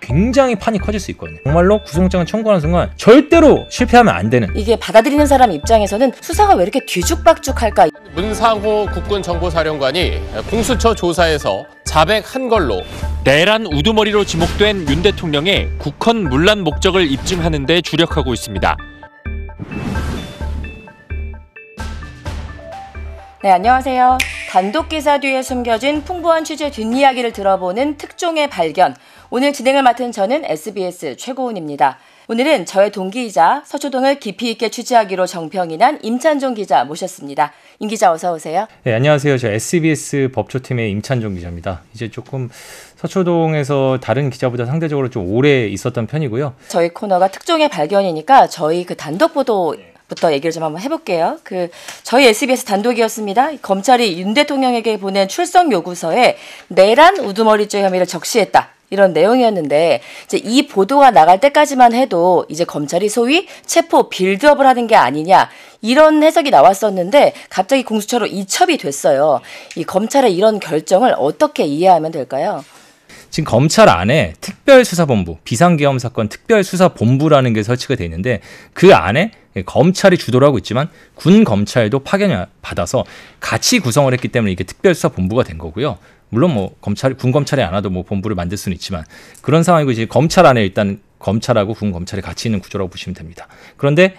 굉장히 판이 커질 수 있거든요. 정말로 구속영장을 청구하는 순간 절대로 실패하면 안 되는, 이게 받아들이는 사람 입장에서는 수사가 왜 이렇게 뒤죽박죽할까? 문상호 국군정보사령관이 공수처 조사에서 자백한 걸로 내란 우두머리로 지목된 윤 대통령의 국헌 문란 목적을 입증하는 데 주력하고 있습니다. 네, 안녕하세요. 단독 기사 뒤에 숨겨진 풍부한 취재 뒷이야기를 들어보는 특종의 발견. 오늘 진행을 맡은 저는 SBS 최고은입니다. 오늘은 저의 동기이자 서초동을 깊이 있게 취재하기로 정평이 난 임찬종 기자 모셨습니다. 임 기자 어서 오세요. 네, 안녕하세요. 저 SBS 법조팀의 임찬종 기자입니다. 이제 조금 서초동에서 다른 기자보다 상대적으로 좀 오래 있었던 편이고요. 저희 코너가 특종의 발견이니까 저희 그 단독 보도 부터 얘기를 좀 한번 해볼게요. 저희 SBS 단독이었습니다. 검찰이 윤 대통령에게 보낸 출석 요구서에 내란 우두머리죄 혐의를 적시했다. 이런 내용이었는데 이제 이 보도가 나갈 때까지만 해도 이제 검찰이 소위 체포 빌드업을 하는 게 아니냐 이런 해석이 나왔었는데 갑자기 공수처로 이첩이 됐어요. 이 검찰의 이런 결정을 어떻게 이해하면 될까요? 지금 검찰 안에 특별수사본부, 비상계엄 사건 특별수사본부라는 게 설치가 돼 있는데 그 안에 검찰이 주도를 하고 있지만 군 검찰도 파견을 받아서 같이 구성을 했기 때문에 이게 특별수사본부가 된 거고요. 물론 뭐 군 검찰이 안 와도 뭐 본부를 만들 수는 있지만 그런 상황이고 이제 검찰 안에 일단 검찰하고 군 검찰이 같이 있는 구조라고 보시면 됩니다. 그런데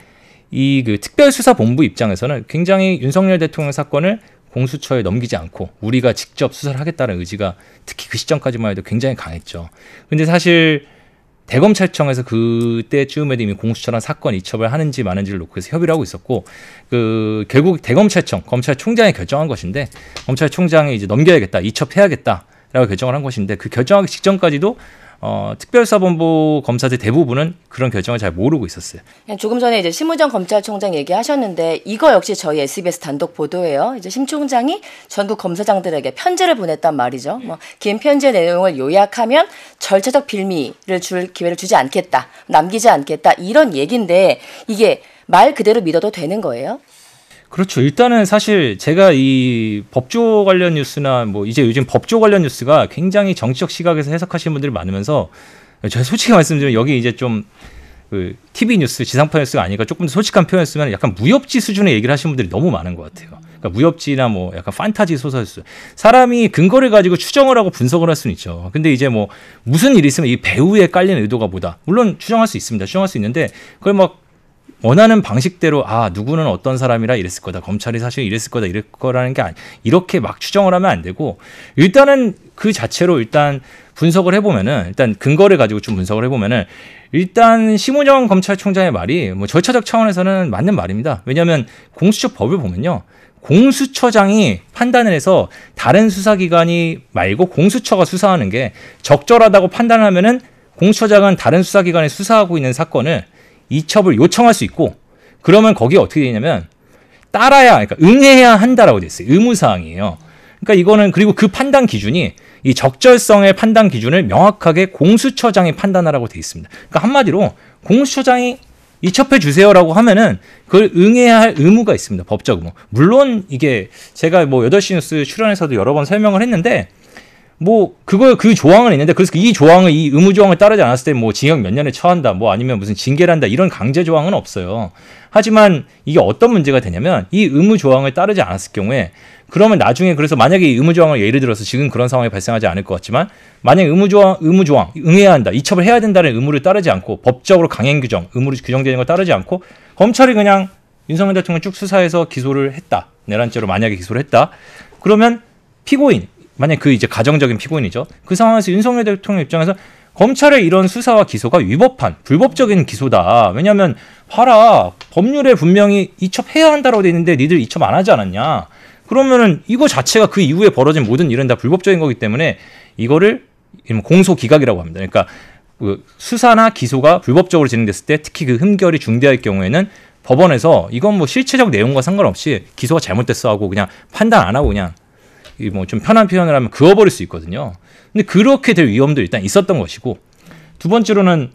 이 특별수사본부 입장에서는 굉장히 윤석열 대통령 사건을 공수처에 넘기지 않고 우리가 직접 수사를 하겠다는 의지가 특히 그 시점까지만 해도 굉장히 강했죠. 근데 사실 대검찰청에서 그때쯤에도 이미 공수처란 사건 이첩을 하는지 마는지를 놓고 해서 협의를 하고 있었고 결국 대검찰청, 검찰총장이 결정한 것인데 검찰총장이 이제 넘겨야겠다, 이첩해야겠다라고 결정을 한 것인데 그 결정하기 직전까지도 특별수사본부 검사들 대부분은 그런 결정을 잘 모르고 있었어요. 조금 전에 이제 심우정 검찰총장 얘기하셨는데 이거 역시 저희 SBS 단독 보도예요. 이제 심 총장이 전국 검사장들에게 편지를 보냈단 말이죠. 긴 편지의 내용을 요약하면 절차적 빌미를 줄 기회를 주지 않겠다, 남기지 않겠다 이런 얘기인데 이게 말 그대로 믿어도 되는 거예요? 그렇죠. 일단은 사실 제가 이 법조 관련 뉴스나 뭐 이제 요즘 법조 관련 뉴스가 굉장히 정치적 시각에서 해석하시는 분들이 많으면서 제가 솔직히 말씀드리면 여기 이제 좀 TV 뉴스, 지상파 뉴스가 아니니까 조금 더 솔직한 표현을 쓰면 약간 무협지 수준의 얘기를 하시는 분들이 너무 많은 것 같아요. 그러니까 무협지나 뭐 약간 판타지 소설 사람이 근거를 가지고 추정을 하고 분석을 할 수는 있죠. 근데 이제 뭐 무슨 일이 있으면 이 배우에 깔린 의도가 뭐다. 물론 추정할 수 있습니다. 추정할 수 있는데 그걸 막 원하는 방식대로 누구는 어떤 사람이라 이랬을 거다. 검찰이 사실 이랬을 거다. 이럴 거라는 게 이렇게 막 추정을 하면 안 되고 일단은 그 자체로 일단 분석을 해보면은 일단 근거를 가지고 좀 분석을 해보면은 일단 심우정 검찰총장의 말이 뭐 절차적 차원에서는 맞는 말입니다. 왜냐하면 공수처 법을 보면요. 공수처장이 판단을 해서 다른 수사기관이 말고 공수처가 수사하는 게 적절하다고 판단을 하면은 공수처장은 다른 수사기관이 수사하고 있는 사건을 이첩을 요청할 수 있고 그러면 거기에 어떻게 되냐면 그러니까 응해야 한다라고 돼 있어요. 의무사항이에요. 그러니까 이거는 그리고 그 판단 기준이 이 적절성의 판단 기준을 명확하게 공수처장이 판단하라고 돼 있습니다. 그러니까 한마디로 공수처장이 이첩해 주세요라고 하면은 그걸 응해야 할 의무가 있습니다. 법적 의무. 물론 이게 제가 뭐 8시 뉴스 출연해서도 여러 번 설명을 했는데 그 조항은 있는데, 그래서 이 의무 조항을 따르지 않았을 때 뭐 징역 몇 년에 처한다, 뭐 아니면 무슨 징계를 한다, 이런 강제 조항은 없어요. 하지만 이게 어떤 문제가 되냐면, 이 의무 조항을 따르지 않았을 경우에, 그러면 나중에 그래서 만약에 이 의무 조항을 예를 들어서 지금 그런 상황이 발생하지 않을 것 같지만, 만약에 의무 조항, 응해야 한다, 이첩을 해야 된다는 의무를 따르지 않고, 법적으로 강행 규정, 의무로 규정되는 걸 따르지 않고, 검찰이 그냥 윤석열 대통령 쭉 수사해서 기소를 했다. 내란죄로 만약에 기소를 했다. 그러면 피고인, 만약 이제 가정적인 피고인이죠. 그 상황에서 윤석열 대통령 입장에서 검찰의 이런 수사와 기소가 위법한 불법적인 기소다. 왜냐하면 봐라, 법률에 분명히 이첩해야 한다라고 돼 있는데 니들 이첩 안 하지 않았냐. 그러면은 이거 자체가 그 이후에 벌어진 모든 일은 다 불법적인 거기 때문에 이거를 공소기각이라고 합니다. 그러니까 수사나 기소가 불법적으로 진행됐을 때 특히 그 흠결이 중대할 경우에는 법원에서 이건 뭐 실체적 내용과 상관없이 기소가 잘못됐어 하고 그냥 판단 안 하고 그냥 뭐 좀 편한 표현을 하면 그어버릴 수 있거든요. 근데 그렇게 될 위험도 일단 있었던 것이고, 두 번째로는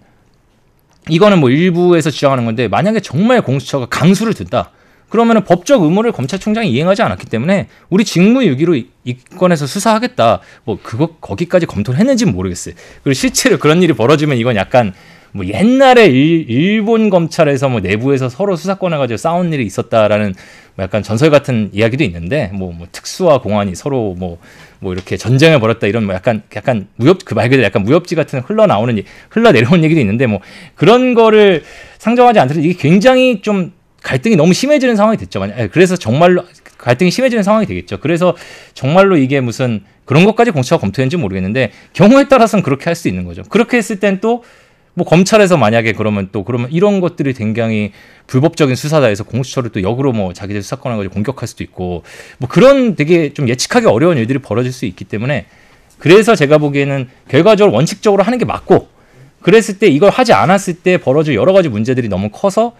이거는 뭐 일부에서 주장하는 건데 만약에 정말 공수처가 강수를 든다. 그러면은 법적 의무를 검찰총장이 이행하지 않았기 때문에 우리 직무유기로 이건에서 수사하겠다. 뭐 거기까지 검토를 했는지는 모르겠어요. 그리고 실제로 그런 일이 벌어지면 이건 약간 뭐 옛날에 일본 검찰에서 뭐 내부에서 서로 수사권을 가지고 싸운 일이 있었다라는 뭐 약간 전설 같은 이야기도 있는데 뭐 특수와 공안이 서로 뭐 이렇게 전쟁을 벌였다 이런 뭐 약간 무협 그 말 그대로 약간 무협지 같은 흘러내려온 얘기도 있는데 뭐 그런 거를 상정하지 않더라도 이게 굉장히 좀 갈등이 너무 심해지는 상황이 됐죠. 그래서 정말로 갈등이 심해지는 상황이 되겠죠. 그래서 정말로 이게 무슨 그런 것까지 공수처가 검토했는지 모르겠는데 경우에 따라서는 그렇게 할 수 있는 거죠. 그렇게 했을 땐 또 뭐 검찰에서 만약에 그러면 이런 것들이 굉장히 불법적인 수사다 해서 공수처를 또 역으로 뭐 자기들 수사권을 가지고 공격할 수도 있고 뭐 그런 되게 좀 예측하기 어려운 일들이 벌어질 수 있기 때문에 그래서 제가 보기에는 결과적으로 원칙적으로 하는 게 맞고 그랬을 때 이걸 하지 않았을 때 벌어질 여러 가지 문제들이 너무 커서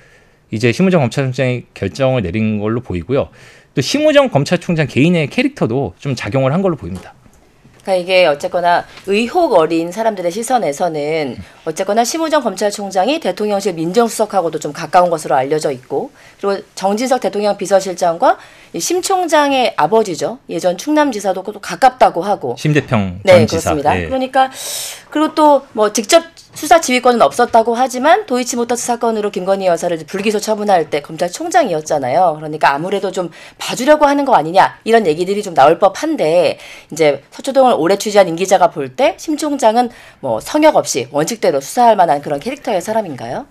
이제 심우정 검찰총장이 결정을 내린 걸로 보이고요. 또 심우정 검찰총장 개인의 캐릭터도 좀 작용을 한 걸로 보입니다. 그러니까 이게 어쨌거나 의혹 어린 사람들의 시선에서는 어쨌거나 심우정 검찰총장이 대통령실 민정수석하고도 좀 가까운 것으로 알려져 있고 그리고 정진석 대통령 비서실장과 심 총장의 아버지죠. 예전 충남지사도 가깝다고 하고. 심대평 네, 전 지사. 그렇습니다. 네. 그러니까 그리고 또 뭐 직접 수사 지휘권은 없었다고 하지만 도이치모터스 사건으로 김건희 여사를 불기소 처분할 때 검찰총장이었잖아요. 그러니까 아무래도 좀 봐주려고 하는 거 아니냐 이런 얘기들이 좀 나올 법한데 이제 서초동을 오래 취재한 임 기자가 볼 때 심 총장은 뭐 성역 없이 원칙대로 수사할 만한 그런 캐릭터의 사람인가요?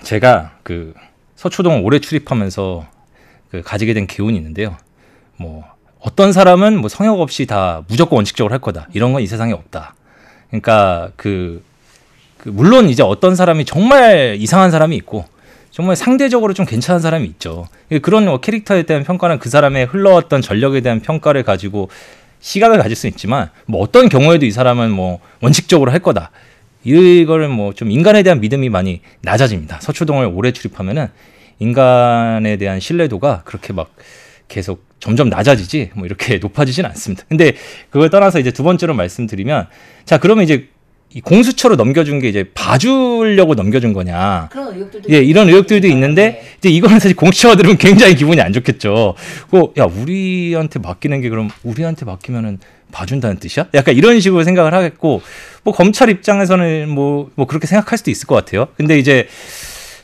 제가 그 서초동을 오래 출입하면서 가지게 된 기운이 있는데요. 뭐 어떤 사람은 뭐 성역 없이 다 무조건 원칙적으로 할 거다. 이런 건 이 세상에 없다. 그러니까 물론 이제 어떤 사람이 정말 이상한 사람이 있고 정말 상대적으로 좀 괜찮은 사람이 있죠. 그런 캐릭터에 대한 평가는 그 사람의 흘러왔던 전력에 대한 평가를 가지고 시각을 가질 수 있지만 뭐 어떤 경우에도 이 사람은 뭐 원칙적으로 할 거다. 이거를 뭐 좀 인간에 대한 믿음이 많이 낮아집니다. 서초동을 오래 출입하면은 인간에 대한 신뢰도가 그렇게 막 계속 점점 낮아지지 뭐 이렇게 높아지진 않습니다. 근데 그걸 떠나서 이제 두 번째로 말씀드리면 자 그러면 이제 이 공수처로 넘겨준 게 이제 봐주려고 넘겨준 거냐? 그런 의혹들도 이런 의혹들도 있는데 이제 이거는 사실 공수처가 들으면 굉장히 기분이 안 좋겠죠. 야 우리한테 맡기는 게 그럼 우리한테 맡기면은 봐준다는 뜻이야? 약간 이런 식으로 생각을 하겠고 뭐 검찰 입장에서는 뭐 그렇게 생각할 수도 있을 것 같아요. 근데 이제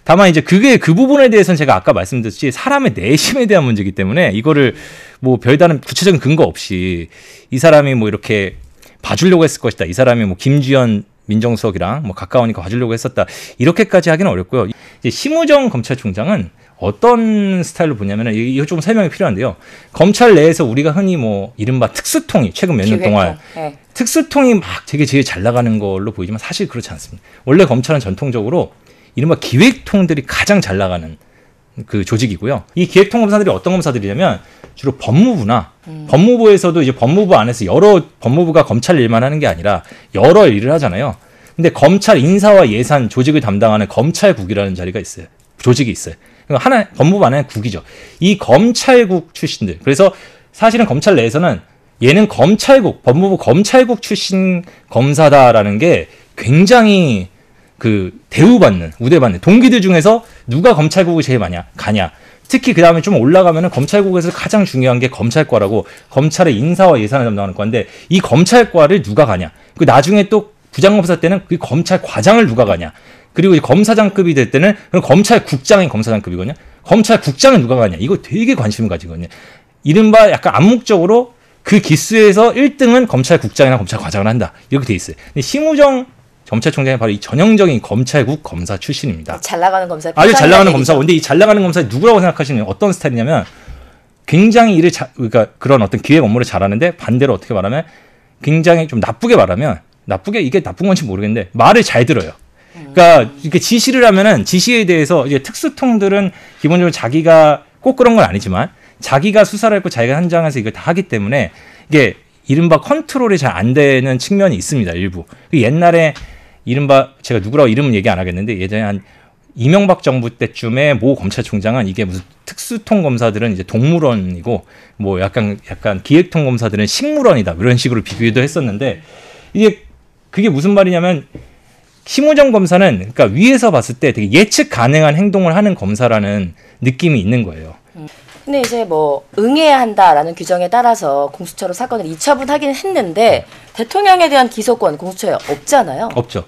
다만 이제 그 부분에 대해서는 제가 아까 말씀드렸듯이 사람의 내심에 대한 문제이기 때문에 이거를 뭐 별다른 구체적인 근거 없이 이 사람이 뭐 이렇게 봐주려고 했을 것이다. 이 사람이 뭐 김주현 민정수석이랑 뭐 가까우니까 봐주려고 했었다. 이렇게까지 하기는 어렵고요. 이제 심우정 검찰총장은 어떤 스타일로 보냐면은 이거 좀 설명이 필요한데요. 검찰 내에서 우리가 흔히 뭐 이른바 특수통이 최근 몇 년 동안 네. 특수통이 막 되게 제일 잘 나가는 걸로 보이지만 사실 그렇지 않습니다. 원래 검찰은 전통적으로 이른바 기획통들이 가장 잘 나가는 그 조직이고요. 이 기획통 검사들이 어떤 검사들이냐면 주로 법무부나 법무부에서도 이제 법무부 안에서 여러 법무부가 검찰 일만 하는 게 아니라 여러 일을 하잖아요. 근데 검찰 인사와 예산 조직을 담당하는 검찰국이라는 자리가 있어요. 조직이 있어요. 하나 법무부 안에 국이죠. 이 검찰국 출신들. 그래서 사실은 검찰 내에서는 얘는 검찰국, 법무부 검찰국 출신 검사다라는 게 굉장히 대우받는, 우대받는 동기들 중에서 누가 검찰국을 제일 가냐. 특히 그 다음에 좀 올라가면은 검찰국에서 가장 중요한 게 검찰과라고 검찰의 인사와 예산을 담당하는 과인데 이 검찰과를 누가 가냐. 그 나중에 또 부장검사 때는 그 검찰과장을 누가 가냐. 그리고 이제 검사장급이 될 때는 그럼 검찰국장이 검사장급이거든요. 검찰국장을 누가 가냐. 이거 되게 관심을 가지거든요. 이른바 약간 암묵적으로 그 기수에서 1등은 검찰국장이나 검찰과장을 한다. 이렇게 돼 있어요. 근데 심우정 검찰총장이 바로 이 전형적인 검찰국 검사 출신입니다. 잘 나가는 검사. 아주 잘 나가는 검사고, 근데 이 잘 나가는 검사가 누구라고 생각하시는 어떤 스타일이냐면 굉장히 그러니까 그런 어떤 기획 업무를 잘하는데 반대로 어떻게 말하면 굉장히 좀 나쁘게 말하면 이게 나쁜 건지 모르겠는데 말을 잘 들어요. 그러니까 이렇게 지시를 하면은 지시에 대해서 이제 특수통들은 기본적으로 자기가 꼭 그런 건 아니지만 자기가 수사를 했고 자기가 현장에서 이걸 다 하기 때문에 이게 이른바 컨트롤이 잘 안 되는 측면이 있습니다. 일부. 옛날에 이른바 제가 누구라고 이름은 얘기 안 하겠는데 예전에 한 이명박 정부 때쯤에 모 검찰총장은 이게 무슨 특수통 검사들은 이제 동물원이고 뭐 약간 기획통 검사들은 식물원이다 이런 식으로 비교도 했었는데 그게 무슨 말이냐면 심우정 검사는 그러니까 위에서 봤을 때 되게 예측 가능한 행동을 하는 검사라는 느낌이 있는 거예요. 근데 이제 뭐 응해야 한다라는 규정에 따라서 공수처로 사건을 이처분하긴 했는데 대통령에 대한 기소권 공수처에 없잖아요. 없죠.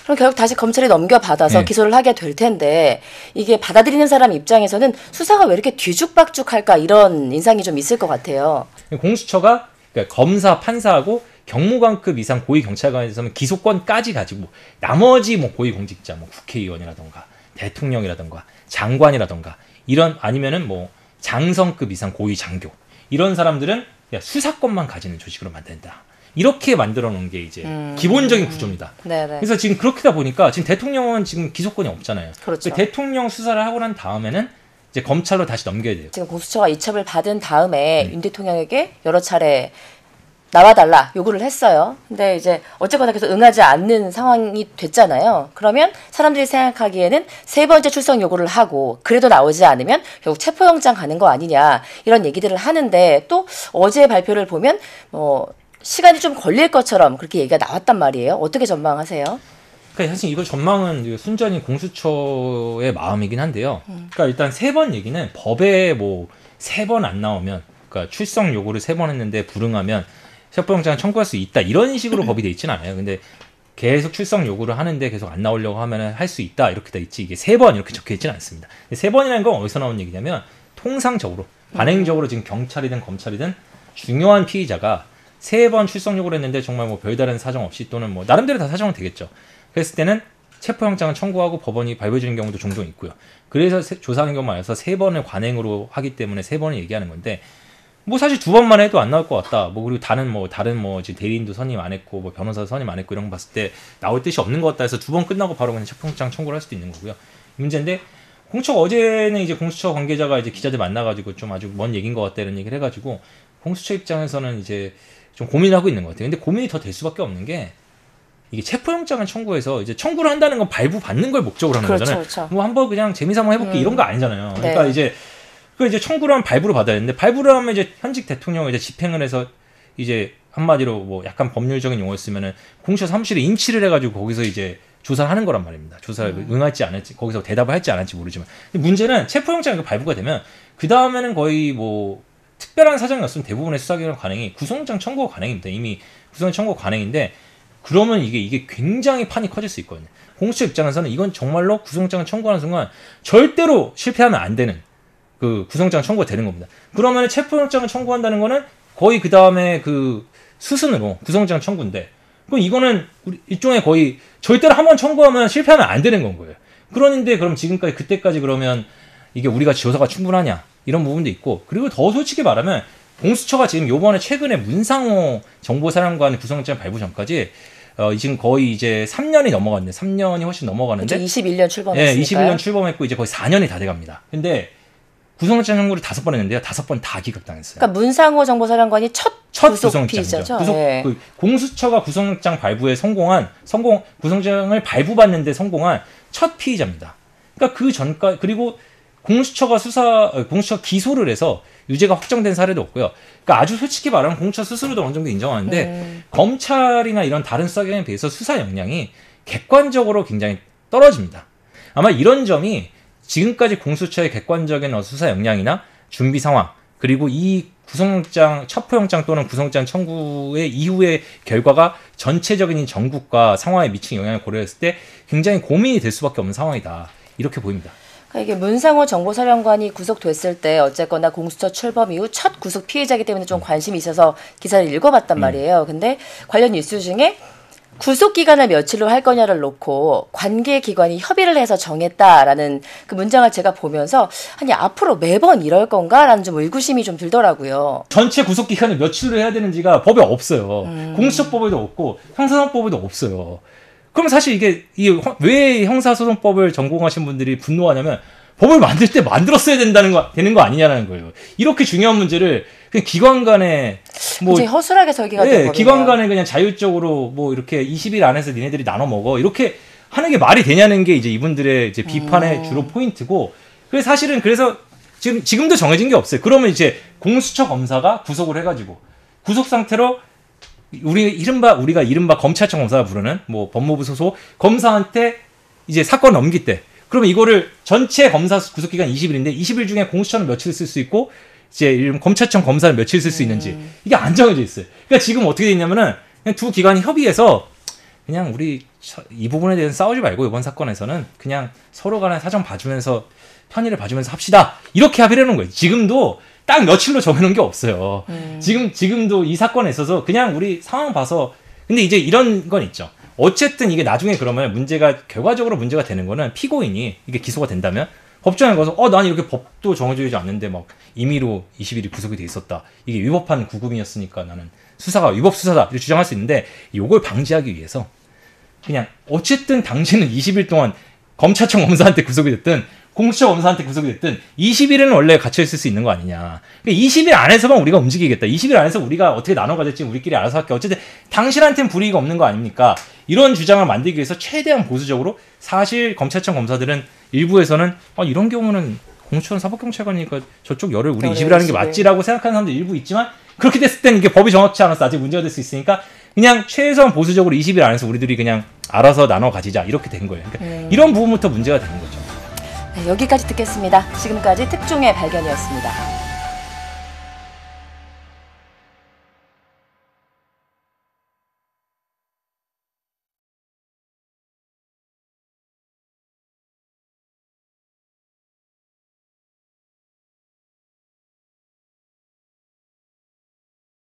그럼 결국 다시 검찰이 넘겨받아서 네. 기소를 하게 될 텐데 이게 받아들이는 사람 입장에서는 수사가 왜 이렇게 뒤죽박죽할까 이런 인상이 좀 있을 것 같아요. 공수처가 그러니까 검사, 판사하고 경무관급 이상 고위경찰관에서는 기소권까지 가지고 나머지 뭐 고위공직자, 뭐 국회의원이라던가 대통령이라던가 장관이라던가 이런 아니면은 뭐 장성급 이상 고위장교 이런 사람들은 수사권만 가지는 조직으로 만든다. 이렇게 만들어 놓은 게 이제 기본적인 구조입니다. 네네. 그래서 지금 그렇게다 보니까 지금 대통령은 지금 기소권이 없잖아요. 그렇죠. 대통령 수사를 하고 난 다음에는 이제 검찰로 다시 넘겨야 돼요. 지금 공수처가 이첩을 받은 다음에 윤 대통령에게 여러 차례 나와달라 요구를 했어요. 근데 이제 어쨌거나 계속 응하지 않는 상황이 됐잖아요. 그러면 사람들이 생각하기에는 세 번째 출석 요구를 하고 그래도 나오지 않으면 결국 체포영장 가는 거 아니냐 이런 얘기들을 하는데 또 어제 발표를 보면 시간이 좀 걸릴 것처럼 그렇게 얘기가 나왔단 말이에요. 어떻게 전망하세요? 그러니까 사실 이거 전망은 순전히 공수처의 마음이긴 한데요. 그러니까 일단 세 번 얘기는 법에 뭐 세 번 안 나오면, 그러니까 출석 요구를 세 번 했는데 불응하면 체포영장을 청구할 수 있다 이런 식으로 법이 돼 있지는 않아요. 근데 계속 출석 요구를 하는데 계속 안 나오려고 하면 할 수 있다 이렇게 돼 있지 이게 세 번 이렇게 적혀 있지는 않습니다. 세 번이라는 건 어디서 나온 얘기냐면 통상적으로 관행적으로 지금 경찰이든 검찰이든 중요한 피의자가 세 번 출석 요구를 했는데 정말 뭐 별다른 사정 없이 또는 뭐 나름대로 다 사정은 되겠죠. 그랬을 때는 체포영장을 청구하고 법원이 발부해주는 경우도 종종 있고요. 그래서 조사하는 경우만 해서 세 번을 관행으로 하기 때문에 세 번을 얘기하는 건데 뭐 사실 두 번만 해도 안 나올 것 같다. 뭐 그리고 다른 지금 대리인도 선임 안 했고 뭐 변호사도 선임 안 했고 이런 거 봤을 때 나올 뜻이 없는 것 같다 해서 두 번 끝나고 바로 그냥 체포영장 청구를 할 수도 있는 거고요. 문제인데 공수처가 어제는 이제 공수처 관계자가 이제 기자들 만나가지고 좀 아주 먼 얘기인 것 같다 이런 얘기를 해가지고 공수처 입장에서는 이제 좀 고민을 하고 있는 것 같아요. 근데 고민이 더 될 수밖에 없는 게 이게 체포영장을 청구해서 이제 청구를 한다는 건 발부 받는 걸 목적으로 하는 거잖아요. 그렇죠. 뭐 한번 그냥 재미삼아 해볼게 이런 거 아니잖아요. 네. 그러니까 이제 청구를 하면 발부를 받아야 되는데 발부를 하면 이제 현직 대통령을 이제 집행을 해서 이제 한마디로 뭐 약간 법률적인 용어를 쓰면은 공수처 사무실에 인치를 해가지고 거기서 이제 조사를 하는 거란 말입니다. 조사를 응할지 안 할지 거기서 대답을 할지 안 할지 모르지만 근데 문제는 체포영장이 발부가 되면 그 다음에는 거의 뭐 특별한 사정이 없으면 대부분의 수사기관 관행이 구속영장 청구가 관행입니다. 이미 구속영장 청구가 관행인데 그러면 이게 굉장히 판이 커질 수 있거든요. 공수처 입장에서는 이건 정말로 구속영장을 청구하는 순간 절대로 실패하면 안 되는 그 구속영장 청구가 되는 겁니다. 그러면 체포영장을 청구한다는 거는 거의 그 다음에 그 수순으로 구속영장 청구인데 그럼 이거는 우리 일종의 거의 절대로 한 번 청구하면 실패하면 안 되는 건 거예요. 그런데 그럼 지금까지 그때까지 그러면 이게 우리가 조사가 충분하냐 이런 부분도 있고 그리고 더 솔직히 말하면 공수처가 지금 요번에 최근에 문상호 정보사령관 구속영장 발부 전까지 지금 거의 이제 3년이 넘어갔는데 3년이 훨씬 넘어가는데 21년 출범했으니까요. 네, 21년 출범했고 이제 거의 4년이 다 돼갑니다. 근데 구속영장 청구를 5번 했는데요. 5번 다 기각당했어요. 그러니까 문상호 정보사령관이 첫 구속 피의자죠. 네. 그 공수처가 구속영장 발부에 구속영장을 발부받는데 성공한 첫 피의자입니다. 그러니까 그 전까지 그리고 공수처가 기소를 해서 유죄가 확정된 사례도 없고요. 그러니까 아주 솔직히 말하면 공수처 스스로도 어느 정도 인정하는데 검찰이나 이런 다른 수사기관에 비해서 수사 역량이 객관적으로 굉장히 떨어집니다. 아마 이런 점이 지금까지 공수처의 객관적인 수사 역량이나 준비 상황 그리고 이 구속영장, 체포영장 또는 구속영장 청구의 이후의 결과가 전체적인 전국과 상황에 미친 영향을 고려했을 때 굉장히 고민이 될 수밖에 없는 상황이다. 이렇게 보입니다. 이게 문상호 정보사령관이 구속됐을 때 어쨌거나 공수처 출범 이후 첫 구속 피해자이기 때문에 좀 관심이 있어서 기사를 읽어봤단 말이에요. 근데 관련 뉴스 중에 구속 기간을 며칠로 할 거냐를 놓고 관계기관이 협의를 해서 정했다라는 그 문장을 제가 보면서 아니 앞으로 매번 이럴 건가라는 좀 의구심이 좀 들더라고요. 전체 구속 기간을 며칠로 해야 되는지가 법에 없어요. 공수처법에도 없고 형사소송법에도 없어요. 그럼 사실 이게 왜 형사소송법을 전공하신 분들이 분노하냐면 법을 만들 때 만들었어야 되는 거 아니냐는 거예요. 이렇게 중요한 문제를 그냥 기관 간에 굉장히 허술하게 설계가 된 거예요. 기관 간에 그냥 자율적으로 뭐 이렇게 20일 안에서 니네들이 나눠 먹어 이렇게 하는 게 말이 되냐는 게 이제 이분들의 이제 비판의 주로 포인트고 그래서 사실은 지금도 정해진 게 없어요. 그러면 이제 공수처 검사가 구속을 해가지고 구속 상태로 우리가 이른바 검찰청 검사가 부르는 뭐 법무부 소속 검사한테 이제 사건 넘길 때 그러면 이거를 전체 검사 구속기간 20일인데 20일 중에 공수처는 며칠 쓸 수 있고 이제 검찰청 검사는 며칠 쓸 수 있는지 이게 안 정해져 있어요. 그러니까 지금 어떻게 돼 있냐면은 그냥 두 기관이 협의해서 그냥 우리 이 부분에 대해서 싸우지 말고 이번 사건에서는 그냥 서로 간에 사정 봐주면서 편의를 봐주면서 합시다. 이렇게 합의를 해놓은 거예요. 지금도 딱 며칠로 정해놓은 게 없어요. 지금도 이 사건에 있어서 그냥 우리 상황 봐서 근데 이제 이런 건 있죠. 어쨌든 이게 나중에 그러면 결과적으로 문제가 되는 거는 피고인이 이게 기소가 된다면 법정에 가서 난 이렇게 법도 정해지지 않는데 막 임의로 20일이 구속이 돼 있었다. 이게 위법한 구금이었으니까 나는 수사가 위법 수사다. 이렇게 주장할 수 있는데 이걸 방지하기 위해서 그냥 어쨌든 당신은 20일 동안 검찰청 검사한테 구속이 됐든 공수처 검사한테 구속이 됐든 20일은 원래 갇혀있을 수 있는 거 아니냐. 그러니까 20일 안에서만 우리가 움직이겠다. 20일 안에서 우리가 어떻게 나눠 가질지 우리끼리 알아서 할게. 어쨌든 당신한테는 불이익이 없는 거 아닙니까? 이런 주장을 만들기 위해서 최대한 보수적으로 사실 검찰청 검사들은 일부에서는 이런 경우는 공수처는 사법경찰관이니까 저쪽 열을 우리 20일 하는 게 맞지라고 생각하는 사람도 일부 있지만 그렇게 됐을 때는 이게 법이 정확치 않아서 아직 문제가 될 수 있으니까 그냥 최소한 보수적으로 20일 안에서 우리들이 그냥 알아서 나눠 가지자 이렇게 된 거예요. 그러니까 이런 부분부터 문제가 되는 거죠. 네, 여기까지 듣겠습니다. 지금까지 특종의 발견이었습니다.